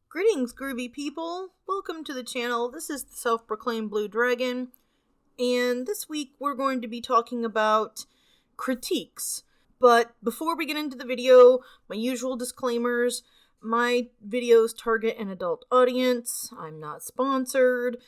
Greetings, groovy people. Welcome to the channel. This is the self-proclaimed Blue Dragon, and this week we're going to be talking about critiques. But before we get into the video, my usual disclaimers: my videos target an adult audience, I'm not sponsored,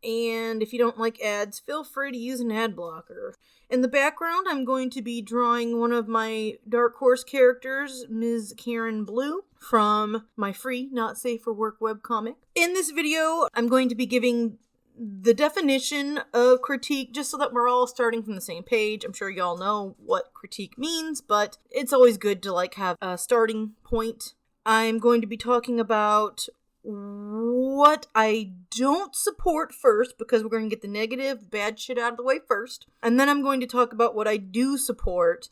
and if you don't like ads, feel free to use an ad blocker. In the background, I'm going to be drawing one of my Dark Horse characters, Ms. Karen Blue, from my free Not Safe for Work webcomic. In this video, I'm going to be giving the definition of critique, just so that we're all starting from the same page. I'm sure y'all know what critique means, but it's always good to have a starting point. I'm going to be talking about what I don't support first, because we're going to get the negative, bad shit out of the way first. And then I'm going to talk about what I do support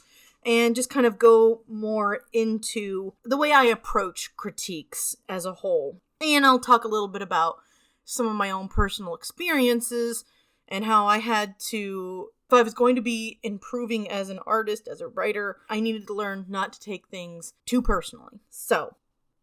and just kind of go more into the way I approach critiques as a whole. And I'll talk a little bit about some of my own personal experiences and how I had to, if I was going to be improving as an artist, as a writer, I needed to learn not to take things too personally. So,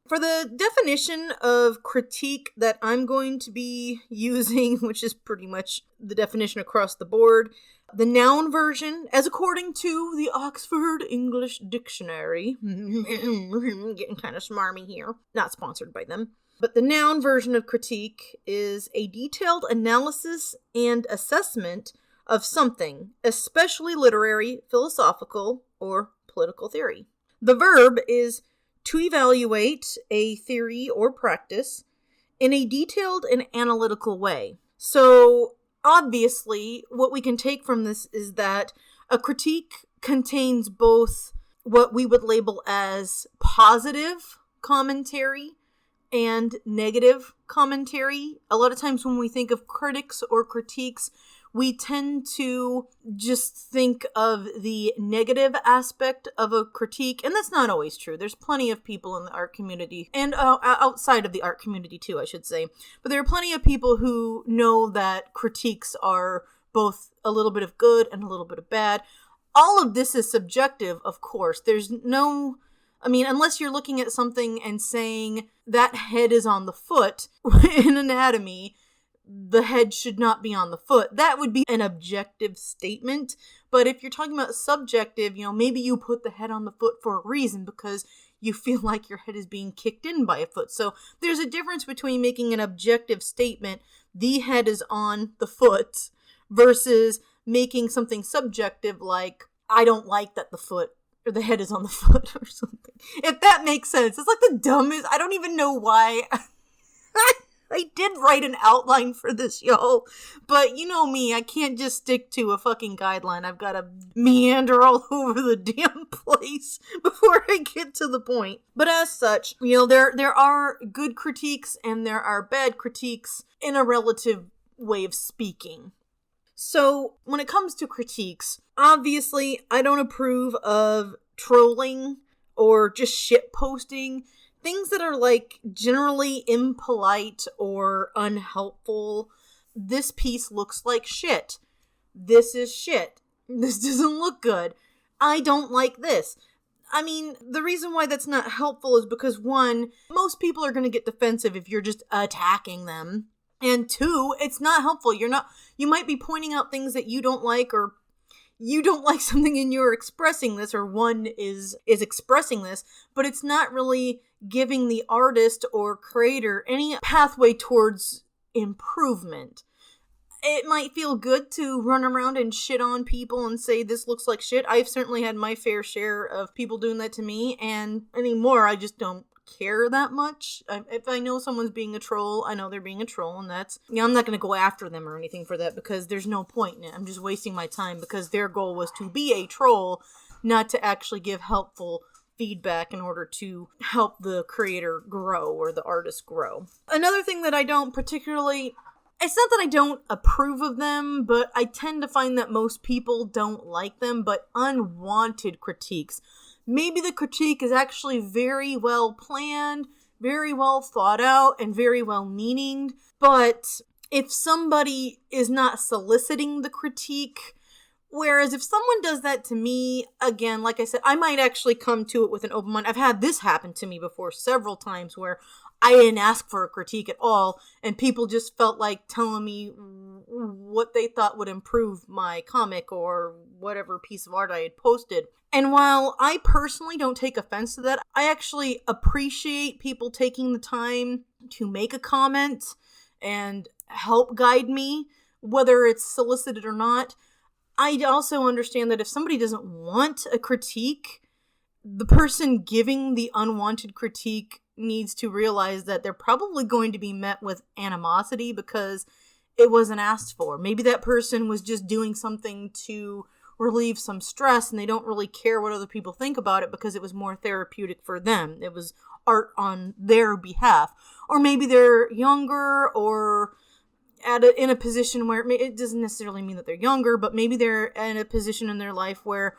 for the definition of critique that I'm going to be using, which is pretty much the definition across the board, the noun version, as according to the Oxford English Dictionary, getting kind of smarmy here, not sponsored by them, but the noun version of critique is a detailed analysis and assessment of something, especially literary, philosophical, or political theory. The verb is to evaluate a theory or practice in a detailed and analytical way. So, obviously, what we can take from this is that a critique contains both what we would label as positive commentary and negative commentary. A lot of times when we think of critics or critiques, we tend to just think of the negative aspect of a critique, and that's not always true. There's plenty of people in the art community, and outside of the art community too, I should say, but there are plenty of people who know that critiques are both a little bit of good and a little bit of bad. All of this is subjective, of course. There's no, unless you're looking at something and saying that head is on the foot in anatomy, the head should not be on the foot. That would be an objective statement. But if you're talking about subjective, maybe you put the head on the foot for a reason because you feel like your head is being kicked in by a foot. So there's a difference between making an objective statement, the head is on the foot, versus making something subjective like, I don't like that the foot or the head is on the foot or something. If that makes sense. It's like the dumbest, I don't even know why. I did write an outline for this, y'all, but you know me, I can't just stick to a fucking guideline. I've got to meander all over the damn place before I get to the point. But as such, there are good critiques and there are bad critiques in a relative way of speaking. So when it comes to critiques, obviously I don't approve of trolling or just shit posting. Things that are generally impolite or unhelpful. This piece looks like shit. This is shit. This doesn't look good. I don't like this. The reason why that's not helpful is because, one, most people are going to get defensive if you're just attacking them. And two, it's not helpful. You might be pointing out things that you don't like, or you don't like something and you're expressing this, or one is expressing this, but it's not really giving the artist or creator any pathway towards improvement. It might feel good to run around and shit on people and say this looks like shit. I've certainly had my fair share of people doing that to me, and anymore I just don't care that much. If I know someone's being a troll, I know they're being a troll, and that's, I'm not going to go after them or anything for that, because there's no point in it. I'm just wasting my time, because their goal was to be a troll, not to actually give helpful feedback in order to help the creator grow or the artist grow. Another thing that I don't particularly, it's not that I don't approve of them, but I tend to find that most people don't like them, but unwanted critiques. Maybe the critique is actually very well planned, very well thought out, and very well meaning, but if somebody is not soliciting the critique, whereas if someone does that to me, again, like I said, I might actually come to it with an open mind. I've had this happen to me before several times where I didn't ask for a critique at all, and people just felt like telling me what they thought would improve my comic or whatever piece of art I had posted. And while I personally don't take offense to that, I actually appreciate people taking the time to make a comment and help guide me, whether it's solicited or not. I also understand that if somebody doesn't want a critique, the person giving the unwanted critique needs to realize that they're probably going to be met with animosity because it wasn't asked for. Maybe that person was just doing something to relieve some stress and they don't really care what other people think about it because it was more therapeutic for them. It was art on their behalf. Or maybe they're younger or in a position where it doesn't necessarily mean that they're younger, but maybe they're in a position in their life where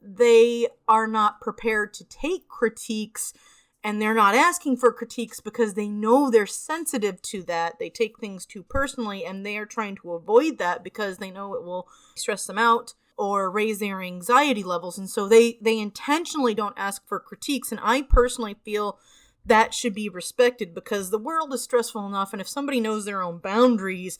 they are not prepared to take critiques, and they're not asking for critiques because they know they're sensitive to that. They take things too personally, and they are trying to avoid that because they know it will stress them out or raise their anxiety levels. And so they intentionally don't ask for critiques. And I personally feel that should be respected because the world is stressful enough. And if somebody knows their own boundaries,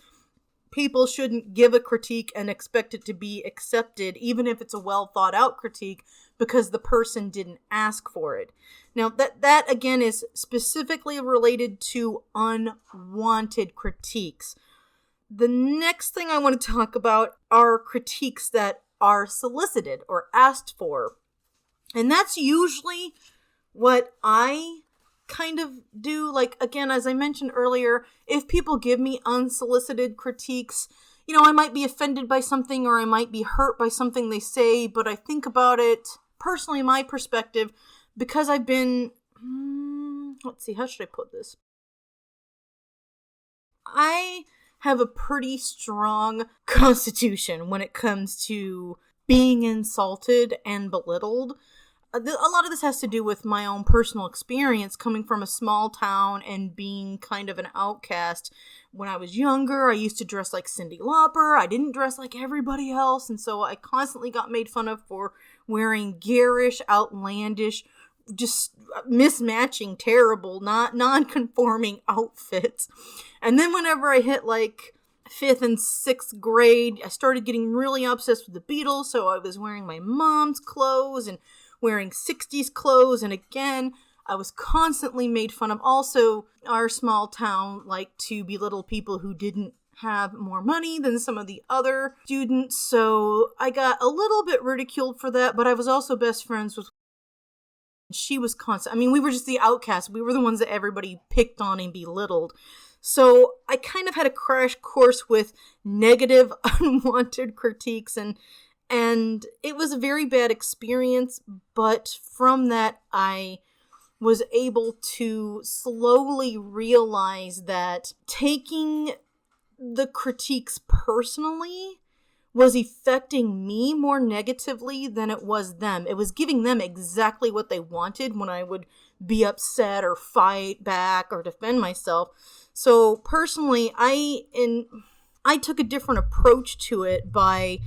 people shouldn't give a critique and expect it to be accepted, even if it's a well thought out critique, because the person didn't ask for it. Now, that again is specifically related to unwanted critiques. The next thing I want to talk about are critiques that are solicited or asked for. And that's usually what I kind of do. Like, again, as I mentioned earlier, if people give me unsolicited critiques, I might be offended by something or I might be hurt by something they say, but I think about it personally, my perspective, because I've been, let's see, how should I put this? I have a pretty strong constitution when it comes to being insulted and belittled. A lot of this has to do with my own personal experience coming from a small town and being kind of an outcast. When I was younger, I used to dress like Cyndi Lauper. I didn't dress like everybody else, and so I constantly got made fun of for wearing garish, outlandish, just mismatching, terrible, non-conforming outfits. And then whenever I hit like 5th and 6th grade, I started getting really obsessed with the Beatles, so I was wearing my mom's clothes and wearing 60s clothes, and again, I was constantly made fun of. Also, our small town liked to belittle people who didn't have more money than some of the other students, so I got a little bit ridiculed for that, but I was also best friends with. She was constant. I mean, we were just the outcasts. We were the ones that everybody picked on and belittled. So I kind of had a crash course with negative, unwanted critiques, and it was a very bad experience, but from that I was able to slowly realize that taking the critiques personally was affecting me more negatively than it was them. It was giving them exactly what they wanted when I would be upset or fight back or defend myself. So personally, I took a different approach to it by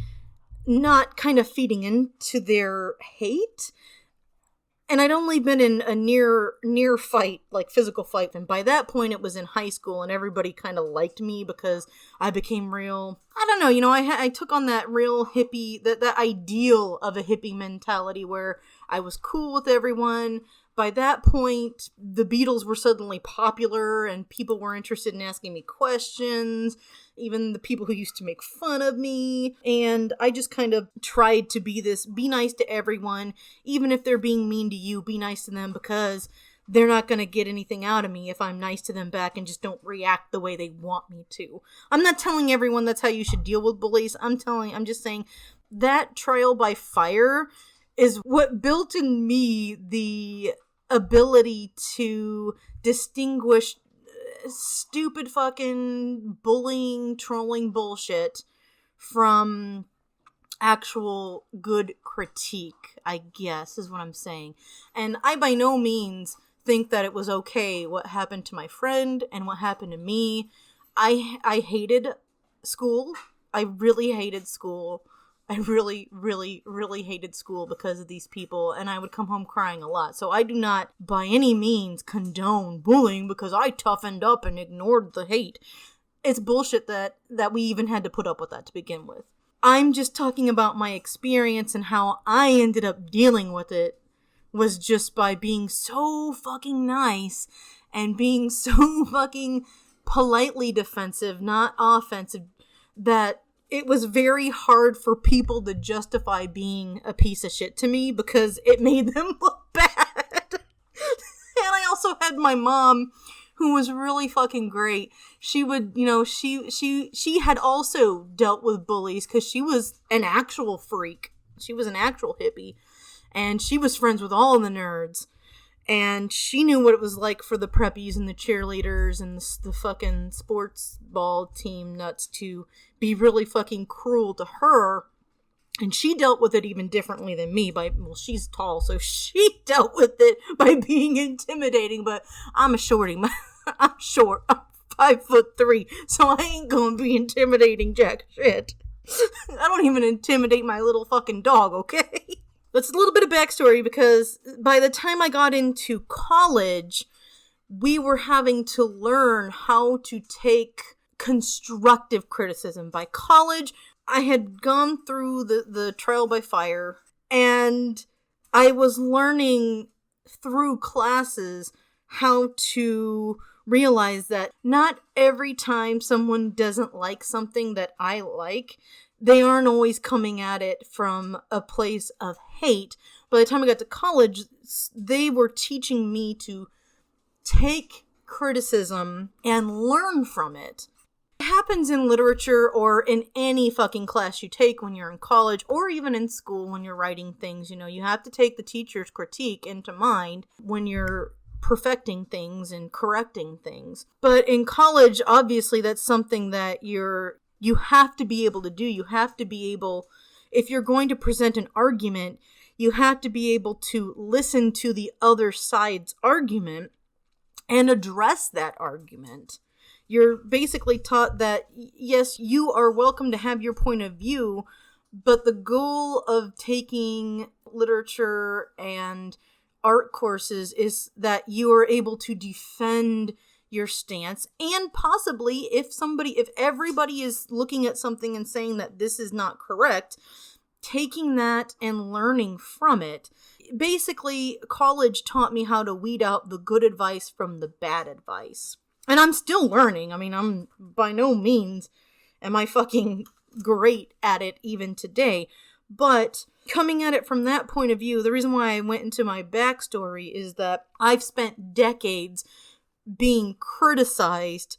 not kind of feeding into their hate. And I'd only been in a near fight, like physical fight. And by that point, it was in high school, and everybody kind of liked me because I became real. I don't know, I took on that real hippie, that ideal of a hippie mentality where I was cool with everyone. By that point, the Beatles were suddenly popular, and people were interested in asking me questions, even the people who used to make fun of me. And I just kind of tried to be nice to everyone. Even if they're being mean to you, be nice to them, because they're not going to get anything out of me if I'm nice to them back and just don't react the way they want me to. I'm not telling everyone that's how you should deal with bullies. I'm just saying that trial by fire is what built in me the ability to distinguish stupid fucking bullying, trolling bullshit from actual good critique, I guess, is what I'm saying. And I by no means think that it was okay what happened to my friend and what happened to me. I hated school. I really hated school. I really, really, really hated school because of these people, and I would come home crying a lot. So I do not by any means condone bullying because I toughened up and ignored the hate. It's bullshit that we even had to put up with that to begin with. I'm just talking about my experience and how I ended up dealing with it was just by being so fucking nice and being so fucking politely defensive, not offensive, that it was very hard for people to justify being a piece of shit to me because it made them look bad. And I also had my mom, who was really fucking great. She would, she had also dealt with bullies because she was an actual freak. She was an actual hippie. And she was friends with all the nerds. And she knew what it was like for the preppies and the cheerleaders and the fucking sports ball team nuts to be really fucking cruel to her. And she dealt with it even differently than me she's tall, so she dealt with it by being intimidating, but I'm a shorty. I'm short. I'm 5'3", so I ain't gonna be intimidating jack shit. I don't even intimidate my little fucking dog, okay? That's a little bit of backstory because by the time I got into college, we were having to learn how to take constructive criticism. By college, I had gone through the trial by fire, and I was learning through classes how to realize that not every time someone doesn't like something that I like, they aren't always coming at it from a place of hate. By the time I got to college, they were teaching me to take criticism and learn from it. It happens in literature or in any fucking class you take when you're in college or even in school when you're writing things. You have to take the teacher's critique into mind when you're perfecting things and correcting things. But in college, obviously, that's something that you have to be able to do. You have to be able, if you're going to present an argument, you have to be able to listen to the other side's argument and address that argument. You're basically taught that, yes, you are welcome to have your point of view, but the goal of taking literature and art courses is that you are able to defend your stance, and possibly if everybody is looking at something and saying that this is not correct, taking that and learning from it. Basically, college taught me how to weed out the good advice from the bad advice. And I'm still learning. I mean, I'm by no means am I fucking great at it even today. But coming at it from that point of view, the reason why I went into my backstory is that I've spent decades being criticized,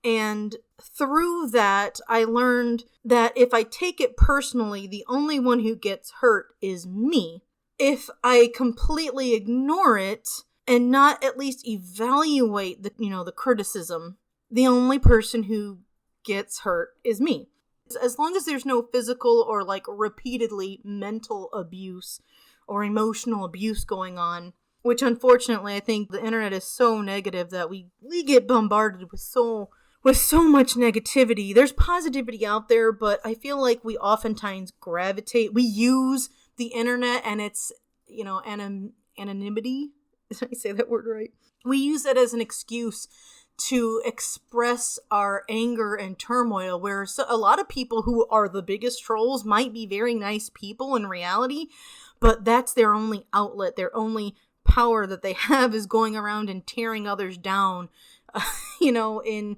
and through that I learned that if I take it personally, the only one who gets hurt is me. If I completely ignore it and not at least evaluate the criticism, the only person who gets hurt is me. As long as there's no physical or repeatedly mental abuse or emotional abuse going on, which unfortunately I think the internet is so negative that we get bombarded with so much negativity. There's positivity out there, but I feel like we oftentimes we use the internet and its, anonymity. Did I say that word right? We use it as an excuse to express our anger and turmoil, where a lot of people who are the biggest trolls might be very nice people in reality, but that's their only outlet, their only power that they have is going around and tearing others down, in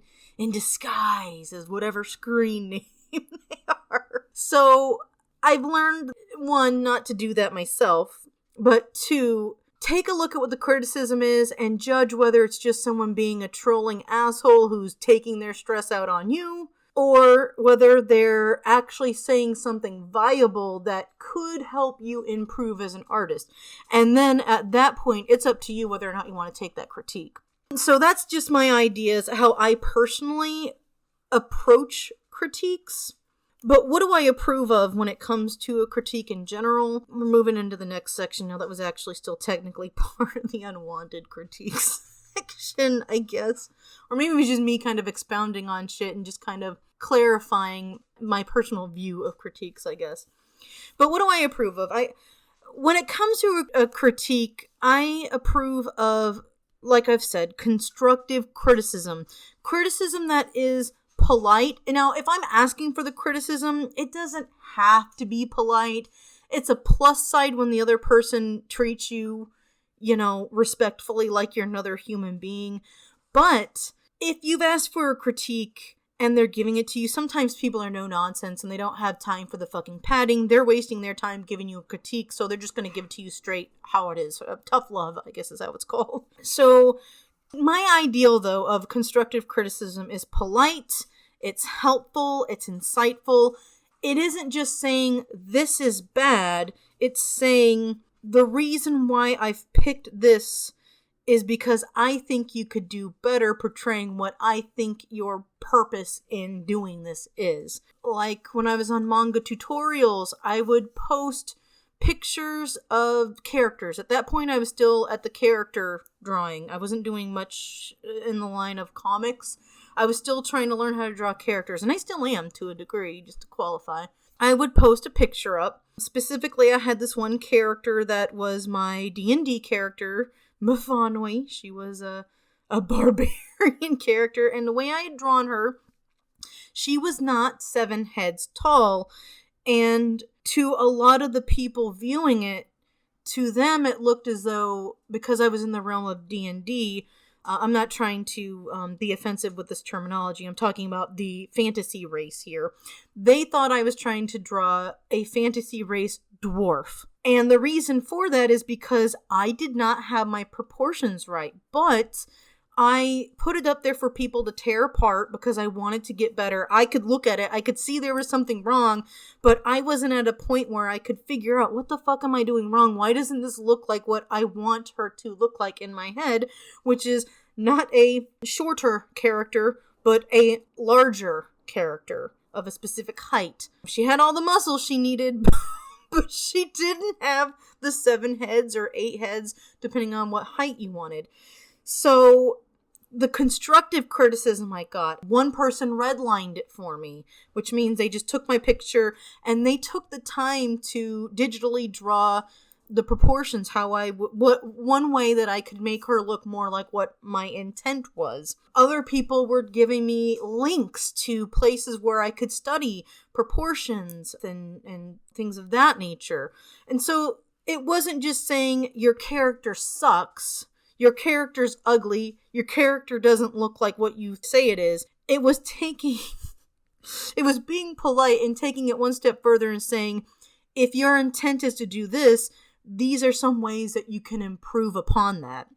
disguise as whatever screen name they are. So I've learned, one, not to do that myself, but two, take a look at what the criticism is and judge whether it's just someone being a trolling asshole who's taking their stress out on you, or whether they're actually saying something viable that could help you improve as an artist. And then at that point, it's up to you whether or not you want to take that critique. So that's just my ideas, how I personally approach critiques. But what do I approve of when it comes to a critique in general? We're moving into the next section now. That was actually still technically part of the unwanted critiques section, I guess. Or maybe it was just me kind of expounding on shit and just kind of clarifying my personal view of critiques, I guess. But what do I approve of? When it comes to a critique, I approve of, like I've said, constructive criticism. Criticism that is polite. And now, if I'm asking for the criticism, it doesn't have to be polite. It's a plus side when the other person treats you, respectfully, like you're another human being. But if you've asked for a critique and they're giving it to you, sometimes people are no nonsense and they don't have time for the fucking padding. They're wasting their time giving you a critique, so they're just going to give it to you straight how it is. Tough love, I guess is how it's called. So my ideal, though, of constructive criticism is polite, it's helpful, it's insightful. It isn't just saying, this is bad, it's saying, the reason why I've picked this is because I think you could do better portraying what I think your purpose in doing this is. Like when I was on manga tutorials, I would post pictures of characters. At that point, I was still at the character drawing. I wasn't doing much in the line of comics. I was still trying to learn how to draw characters, and I still am to a degree, just to qualify. I would post a picture up. Specifically, I had this one character that was my D&D character, Mafanoi. She was a barbarian character, and the way I had drawn her, she was not 7 heads tall, and to a lot of the people viewing it, to them it looked as though, because I was in the realm of D&D, I'm not trying to be offensive with this terminology, I'm talking about the fantasy race here. They thought I was trying to draw a fantasy race dwarf. And the reason for that is because I did not have my proportions right, but I put it up there for people to tear apart because I wanted to get better. I could look at it, I could see there was something wrong, but I wasn't at a point where I could figure out, what the fuck am I doing wrong? Why doesn't this look like what I want her to look like in my head, which is not a shorter character, but a larger character of a specific height. She had all the muscles she needed, but she didn't have the 7 heads or 8 heads, depending on what height you wanted. So the constructive criticism I got, one person redlined it for me, which means they just took my picture and they took the time to digitally draw the proportions, one way that I could make her look more like what my intent was. Other people were giving me links to places where I could study proportions and things of that nature. And so it wasn't just saying your character sucks, your character's ugly, your character doesn't look like what you say it is. It was being polite and taking it one step further and saying, if your intent is to do this, these are some ways that you can improve upon that.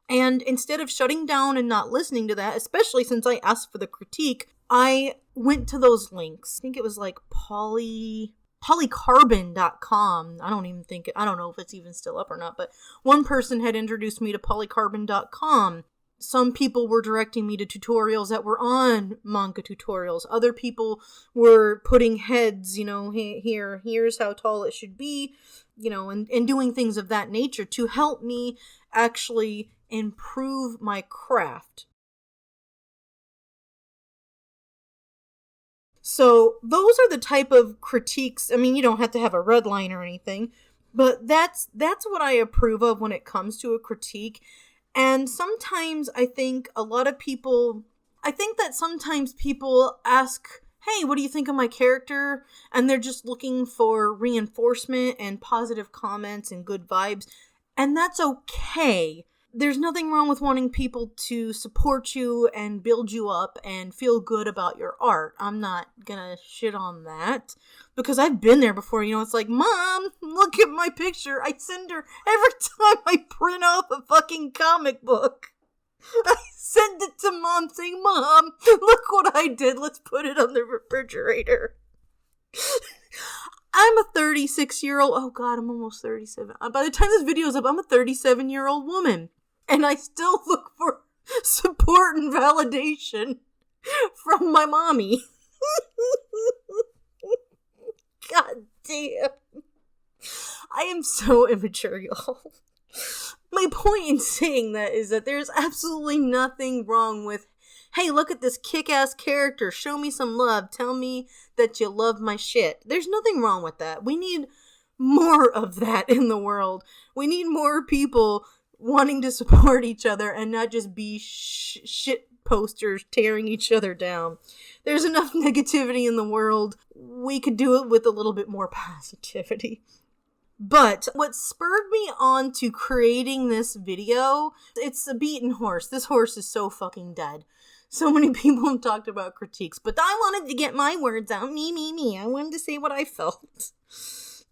And instead of shutting down and not listening to that, especially since I asked for the critique, I went to those links. I think it was like polycarbon.com. I don't know if it's even still up or not, but one person had introduced me to polycarbon.com. Some people were directing me to tutorials that were on manga tutorials. Other people were putting heads, here's how tall it should be, and doing things of that nature to help me actually improve my craft. So those are the type of critiques. I mean, you don't have to have a red line or anything, but that's what I approve of when it comes to a critique. And sometimes I think that sometimes people ask, hey, what do you think of my character? And they're just looking for reinforcement and positive comments and good vibes. And that's okay. There's nothing wrong with wanting people to support you and build you up and feel good about your art. I'm not gonna shit on that because I've been there before. It's like, Mom, look at my picture. I send her every time I print off a fucking comic book. I send it to Mom saying, Mom, look what I did. Let's put it on the refrigerator. I'm a 36-year-old. Oh God, I'm almost 37. By the time this video's up, I'm a 37-year-old woman. And I still look for support and validation from my mommy. God damn. I am so immature, y'all. My point in saying that is that there's absolutely nothing wrong with hey, look at this kick-ass character, show me some love, tell me that you love my shit. There's nothing wrong with that. We need more of that in the world. We need more people wanting to support each other and not just be shit posters tearing each other down. There's enough negativity in the world. We could do it with a little bit more positivity. But what spurred me on to creating this video, it's a beaten horse. This horse is so fucking dead. So many people have talked about critiques, but I wanted to get my words out. Me. I wanted to say what I felt.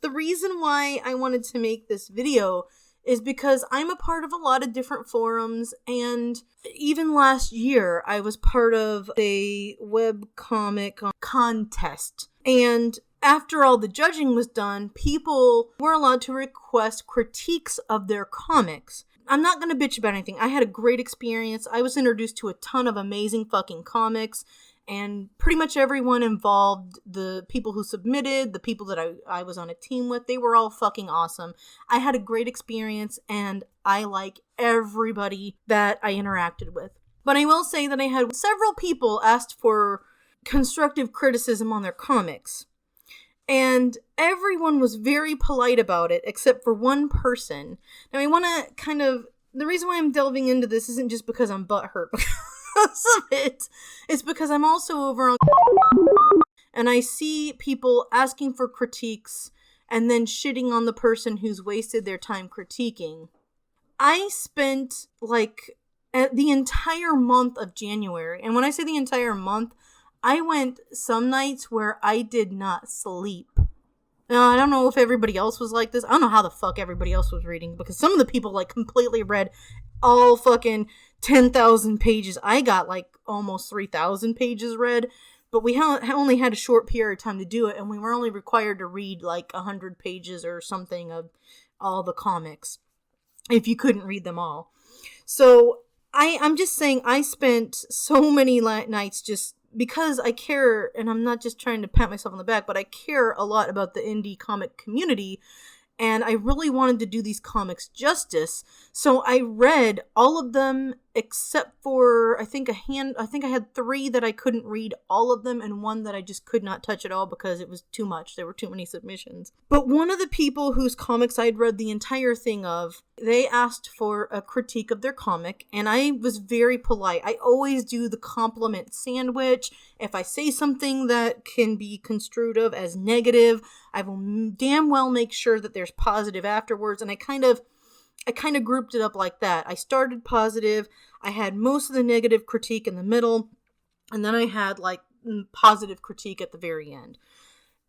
The reason why I wanted to make this video is because I'm a part of a lot of different forums, and even last year I was part of a webcomic contest. And after all the judging was done, people were allowed to request critiques of their comics. I'm not going to bitch about anything. I had a great experience. I was introduced to a ton of amazing fucking comics, and pretty much everyone involved, the people who submitted, the people that I was on a team with, they were all fucking awesome. I had a great experience, and I like everybody that I interacted with. But I will say that I had several people asked for constructive criticism on their comics. And everyone was very polite about it, except for one person. Now, I want to the reason why I'm delving into this isn't just because I'm butthurt because of it. It's because I'm also over on and I see people asking for critiques and then shitting on the person who's wasted their time critiquing. I spent, the entire month of January, and when I say the entire month, I went some nights where I did not sleep. Now, I don't know if everybody else was like this. I don't know how the fuck everybody else was reading, because some of the people, completely read all fucking 10,000 pages. I got, almost 3,000 pages read, but we only had a short period of time to do it, and we were only required to read, 100 pages or something of all the comics, if you couldn't read them all. So, I'm just saying, I spent so many nights just because I care, and I'm not just trying to pat myself on the back, but I care a lot about the indie comic community, and I really wanted to do these comics justice, so I read all of them except for, I think I had 3 that I couldn't read all of them, and 1 that I just could not touch at all because it was too much. There were too many submissions. But one of the people whose comics I'd read the entire thing of, they asked for a critique of their comic, and I was very polite. I always do the compliment sandwich. If I say something that can be construed of as negative, I will damn well make sure that there's positive afterwards, and I kind of grouped it up like that. I started positive, I had most of the negative critique in the middle, and then I had positive critique at the very end.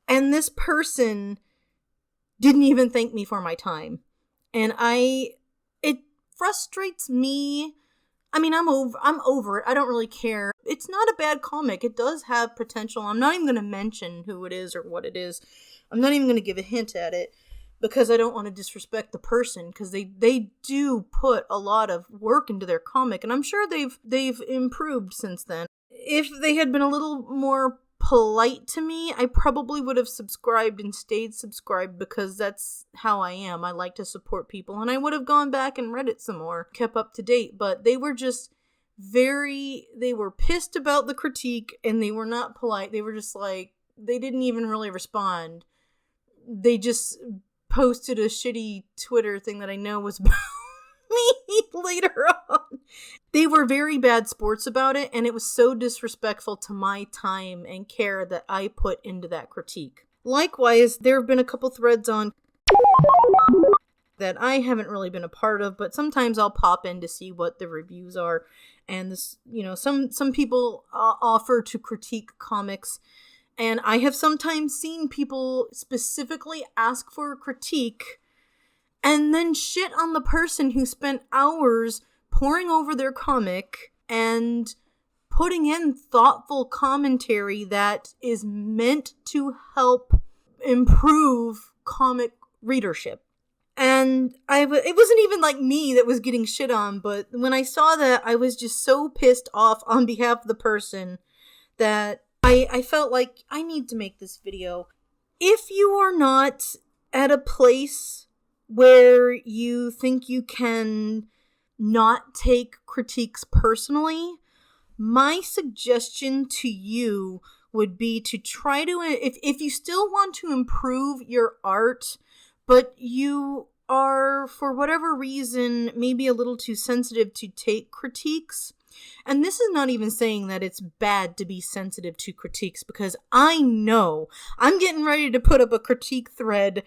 And this person didn't even thank me for my time. And it frustrates me. I mean, I'm over it. I don't really care. It's not a bad comic. It does have potential. I'm not even going to mention who it is or what it is. I'm not even going to give a hint at it, because I don't want to disrespect the person, because they do put a lot of work into their comic, and I'm sure they've improved since then. If they had been a little more polite to me, I probably would have subscribed and stayed subscribed, because that's how I am. I like to support people, and I would have gone back and read it some more, kept up to date, but they were just they were pissed about the critique, and they were not polite. They were just they didn't even really respond. They just posted a shitty Twitter thing that I know was about me later on. They were very bad sports about it, and it was so disrespectful to my time and care that I put into that critique. Likewise, there have been a couple threads on that I haven't really been a part of, but sometimes I'll pop in to see what the reviews are, and this, some people offer to critique comics. And I have sometimes seen people specifically ask for a critique and then shit on the person who spent hours poring over their comic and putting in thoughtful commentary that is meant to help improve comic readership. And it wasn't even me that was getting shit on, but when I saw that, I was just so pissed off on behalf of the person that I felt like I need to make this video. If you are not at a place where you think you can not take critiques personally, My suggestion to you would be to try to, if you still want to improve your art, but you are, for whatever reason, maybe a little too sensitive to take critiques. And this is not even saying that it's bad to be sensitive to critiques, because I know I'm getting ready to put up a critique thread,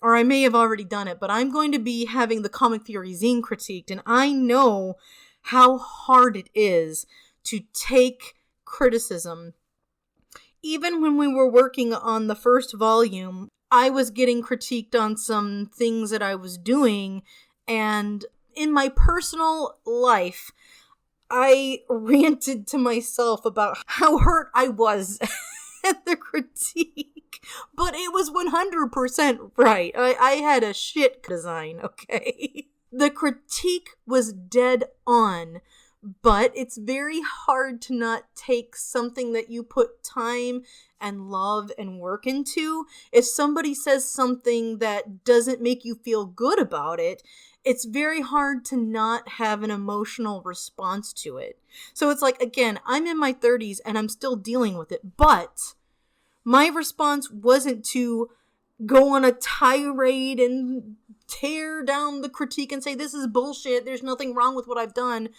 or I may have already done it, but I'm going to be having the Comic Theory zine critiqued, and I know how hard it is to take criticism. Even when we were working on the first volume, I was getting critiqued on some things that I was doing, and in my personal life, I ranted to myself about how hurt I was at the critique, but it was 100% right. I had a shit design, okay? The critique was dead on, but it's very hard to not take something that you put time and love and work into. If somebody says something that doesn't make you feel good about it, it's very hard to not have an emotional response to it. So it's like, again, I'm in my 30s and I'm still dealing with it, but my response wasn't to go on a tirade and tear down the critique and say, this is bullshit, there's nothing wrong with what I've done.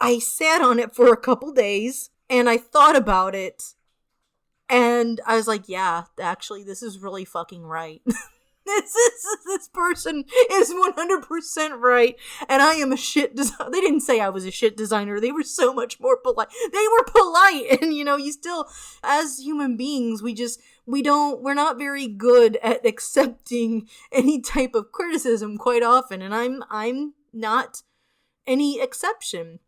I sat on it for a couple days and I thought about it and I was like, yeah, actually, this is really fucking right. This person is 100% right, and I am a shit designer. They didn't say I was a shit designer. They were so much more polite. They were polite, and you still, as human beings, we're not very good at accepting any type of criticism quite often, and I'm not any exception.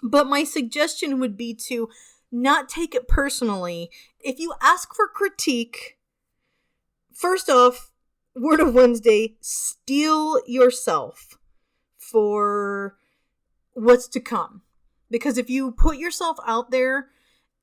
But my suggestion would be to not take it personally. If you ask for critique, first off, word of Wednesday, steel yourself for what's to come. Because if you put yourself out there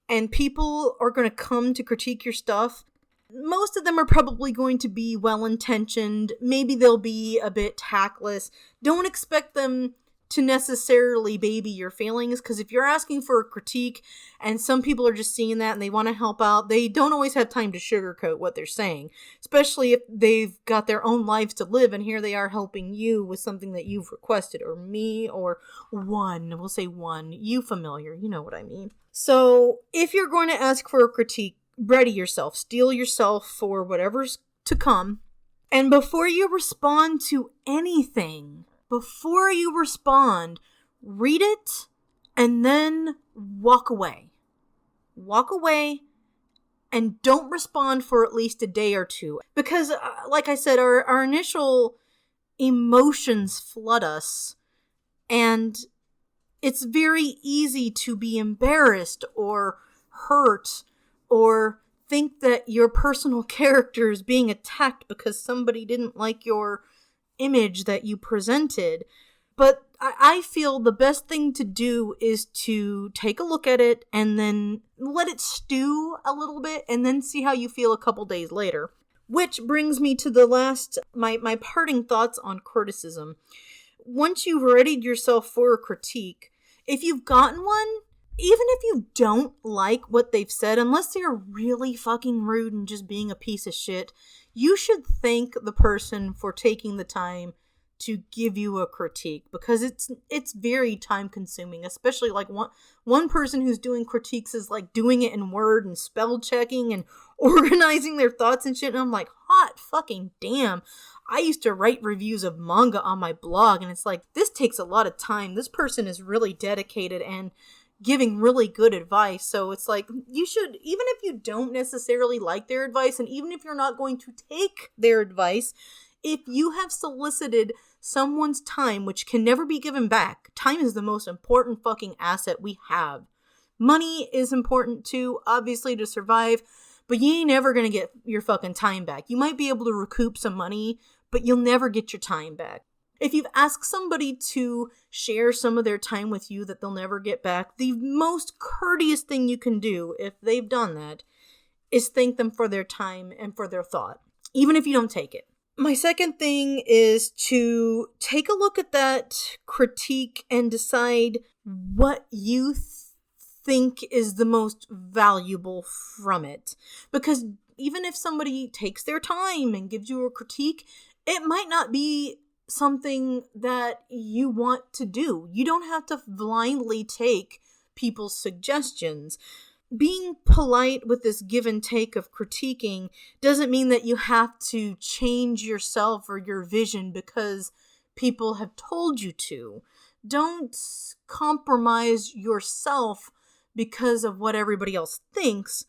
and people are going to come to critique your stuff, most of them are probably going to be well-intentioned. Maybe they'll be a bit tactless. Don't expect them to necessarily baby your feelings, because if you're asking for a critique and some people are just seeing that and they want to help out, they don't always have time to sugarcoat what they're saying, especially if they've got their own lives to live and here they are helping you with something that you've requested, or me, or we'll say one, you familiar, you know what I mean. So if you're going to ask for a critique, ready yourself, steel yourself for whatever's to come, and before you respond to anything, before you respond, read it and then walk away. Walk away and don't respond for at least a day or two. Because, like I said, our initial emotions flood us, and it's very easy to be embarrassed or hurt or think that your personal character is being attacked because somebody didn't like your image that you presented. But I feel the best thing to do is to take a look at it and then let it stew a little bit and then see how you feel a couple days later. Which brings me to the last, my parting thoughts on criticism. Once you've readied yourself for a critique, if you've gotten one, even if you don't like what they've said, unless they're really fucking rude and just being a piece of shit, you should thank the person for taking the time to give you a critique, because it's very time consuming, especially like one person who's doing critiques is like doing it in Word and spell checking and organizing their thoughts and shit, and I'm like, hot fucking damn. I used to write reviews of manga on my blog, and it's like, this takes a lot of time. This person is really dedicated and giving really good advice. So it's like, you should, even if you don't necessarily like their advice, and even if you're not going to take their advice, if you have solicited someone's time, which can never be given back, time is the most important fucking asset we have. Money is important too, obviously, to survive, but you ain't ever gonna get your fucking time back. You might be able to recoup some money, but you'll never get your time back. If you've asked somebody to share some of their time with you that they'll never get back, the most courteous thing you can do, if they've done that, is thank them for their time and for their thought, even if you don't take it. My second thing is to take a look at that critique and decide what you think is the most valuable from it. Because even if somebody takes their time and gives you a critique, it might not be something that you want to do. You don't have to blindly take people's suggestions. Being polite with this give and take of critiquing doesn't mean that you have to change yourself or your vision because people have told you to. Don't compromise yourself because of what everybody else thinks.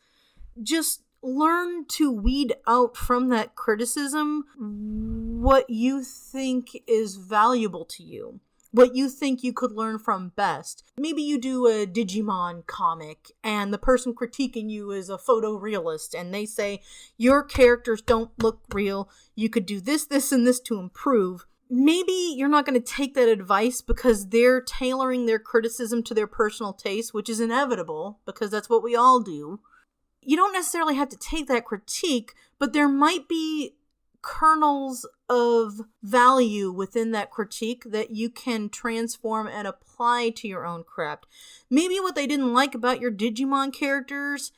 Just learn to weed out from that criticism what you think is valuable to you, what you think you could learn from best. Maybe you do a Digimon comic and the person critiquing you is a photorealist and they say your characters don't look real, you could do this, this, and this to improve. Maybe you're not going to take that advice because they're tailoring their criticism to their personal taste, which is inevitable because that's what we all do. You don't necessarily have to take that critique, but there might be kernels of value within that critique that you can transform and apply to your own craft. Maybe what they didn't like about your Digimon characters,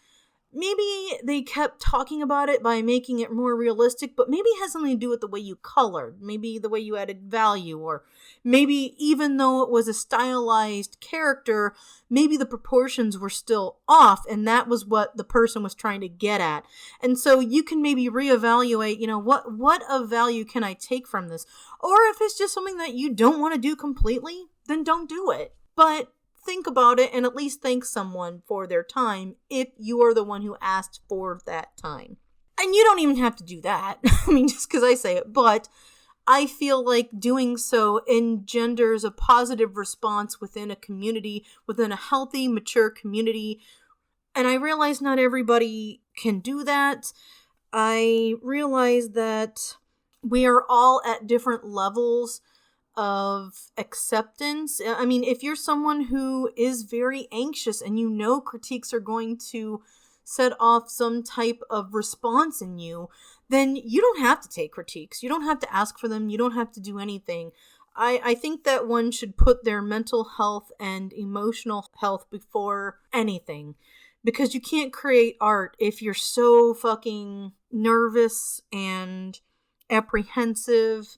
maybe they kept talking about it by making it more realistic, but maybe it has something to do with the way you colored, maybe the way you added value, or maybe even though it was a stylized character, maybe the proportions were still off, and that was what the person was trying to get at. And so you can maybe reevaluate, what of value can I take from this? Or if it's just something that you don't want to do completely, then don't do it. But think about it and at least thank someone for their time if you are the one who asked for that time. And you don't even have to do that. Just because I say it, but I feel like doing so engenders a positive response within a community, within a healthy, mature community. And I realize not everybody can do that. I realize that we are all at different levels of acceptance. If you're someone who is very anxious and critiques are going to set off some type of response in you, then you don't have to take critiques. You don't have to ask for them. You don't have to do anything. I think that one should put their mental health and emotional health before anything. Because you can't create art if you're so fucking nervous and apprehensive.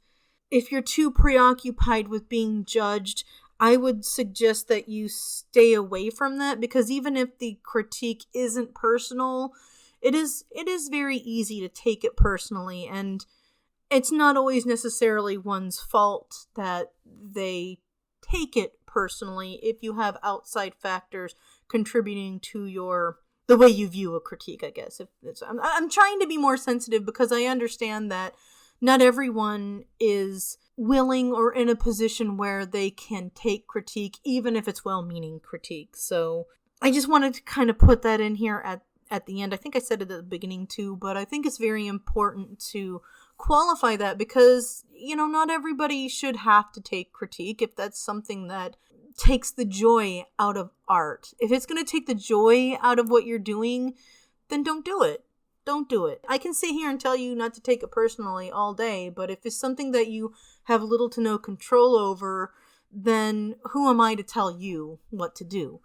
If you're too preoccupied with being judged, I would suggest that you stay away from that, because even if the critique isn't personal, it is very easy to take it personally, and it's not always necessarily one's fault that they take it personally if you have outside factors contributing to the way you view a critique, I guess. I'm trying to be more sensitive because I understand that not everyone is willing or in a position where they can take critique, even if it's well-meaning critique. So I just wanted to kind of put that in here at the end. I think I said it at the beginning too, but I think it's very important to qualify that because, not everybody should have to take critique if that's something that takes the joy out of art. If it's going to take the joy out of what you're doing, then don't do it. Don't do it. I can sit here and tell you not to take it personally all day, but if it's something that you have little to no control over, then who am I to tell you what to do?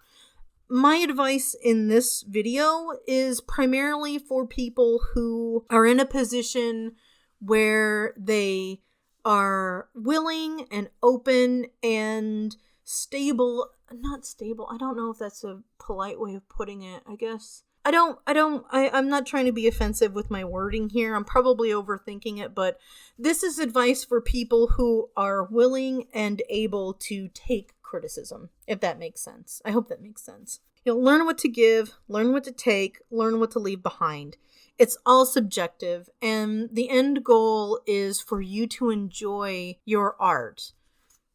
My advice in this video is primarily for people who are in a position where they are willing and open and stable. Not stable. I don't know if that's a polite way of putting it, I guess. I'm not trying to be offensive with my wording here. I'm probably overthinking it, but this is advice for people who are willing and able to take criticism, if that makes sense. I hope that makes sense. Learn what to give, learn what to take, learn what to leave behind. It's all subjective, and the end goal is for you to enjoy your art.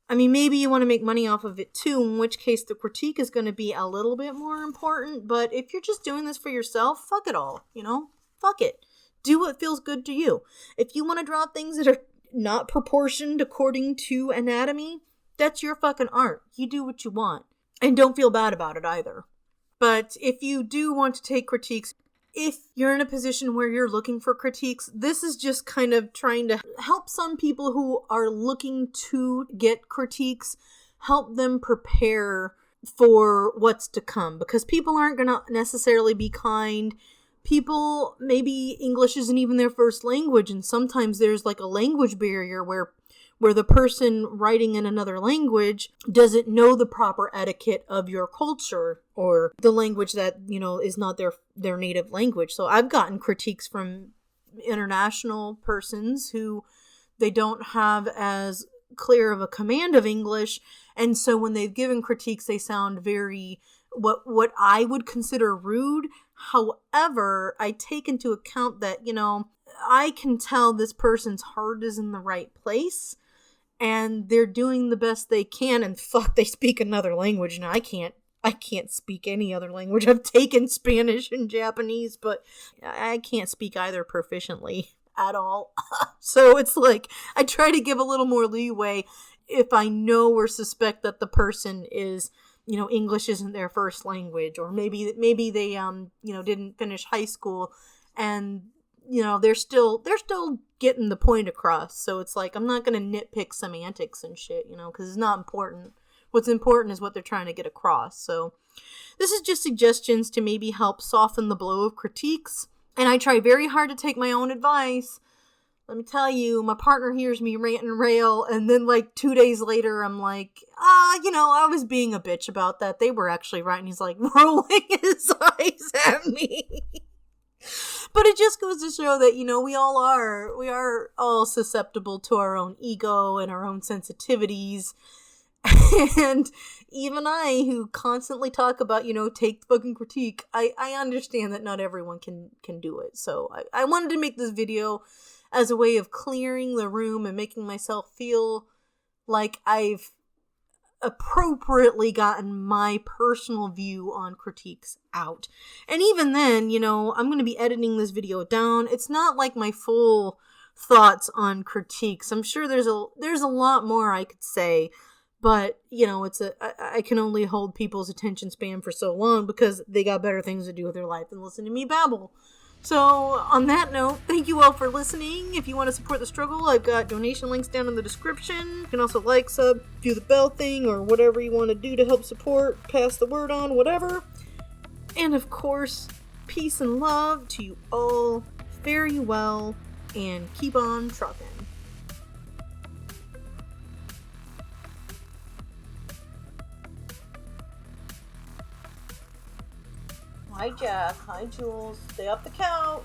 Maybe you want to make money off of it too, in which case the critique is going to be a little bit more important. But if you're just doing this for yourself, fuck it all, Fuck it. Do what feels good to you. If you want to draw things that are not proportioned according to anatomy, that's your fucking art. You do what you want. And don't feel bad about it either. But if you do want to take critiques, if you're in a position where you're looking for critiques, this is just kind of trying to help some people who are looking to get critiques, help them prepare for what's to come, because people aren't going to necessarily be kind. People, maybe English isn't even their first language, and sometimes there's like a language barrier where the person writing in another language doesn't know the proper etiquette of your culture or the language that, is not their native language. So I've gotten critiques from international persons who they don't have as clear of a command of English, and so when they've given critiques, they sound very what I would consider rude. However, I take into account that, I can tell this person's heart is in the right place and they're doing the best they can, and fuck, they speak another language. Now I can't speak any other language. I've taken Spanish and Japanese, but I can't speak either proficiently at all. So it's like I try to give a little more leeway if I know or suspect that the person is, English isn't their first language, or maybe they didn't finish high school and they're still getting the point across. So it's like I'm not going to nitpick semantics and shit, because it's not important. What's important is what they're trying to get across. So this is just suggestions to maybe help soften the blow of critiques. And I try very hard to take my own advice. Let me tell you, my partner hears me rant and rail, and then like 2 days later, I'm like, I was being a bitch about that. They were actually right. And he's like rolling his eyes at me. But it just goes to show that, we are all susceptible to our own ego and our own sensitivities. And even I, who constantly talk about, take the fucking critique, I understand that not everyone can do it. So I wanted to make this video as a way of clearing the room and making myself feel like I've appropriately gotten my personal view on critiques out. And even then, I'm going to be editing this video down. It's not like my full thoughts on critiques. I'm sure there's a lot more I could say, but I can only hold people's attention span for so long because they got better things to do with their life than listen to me babble. So, on that note, thank you all for listening. If you want to support the struggle, I've got donation links down in the description. You can also like, sub, do the bell thing, or whatever you want to do to help support, pass the word on, whatever. And of course, peace and love to you all. Fare you well, and keep on trucking. Hi, Jack. Hi, Jules. Stay off the couch.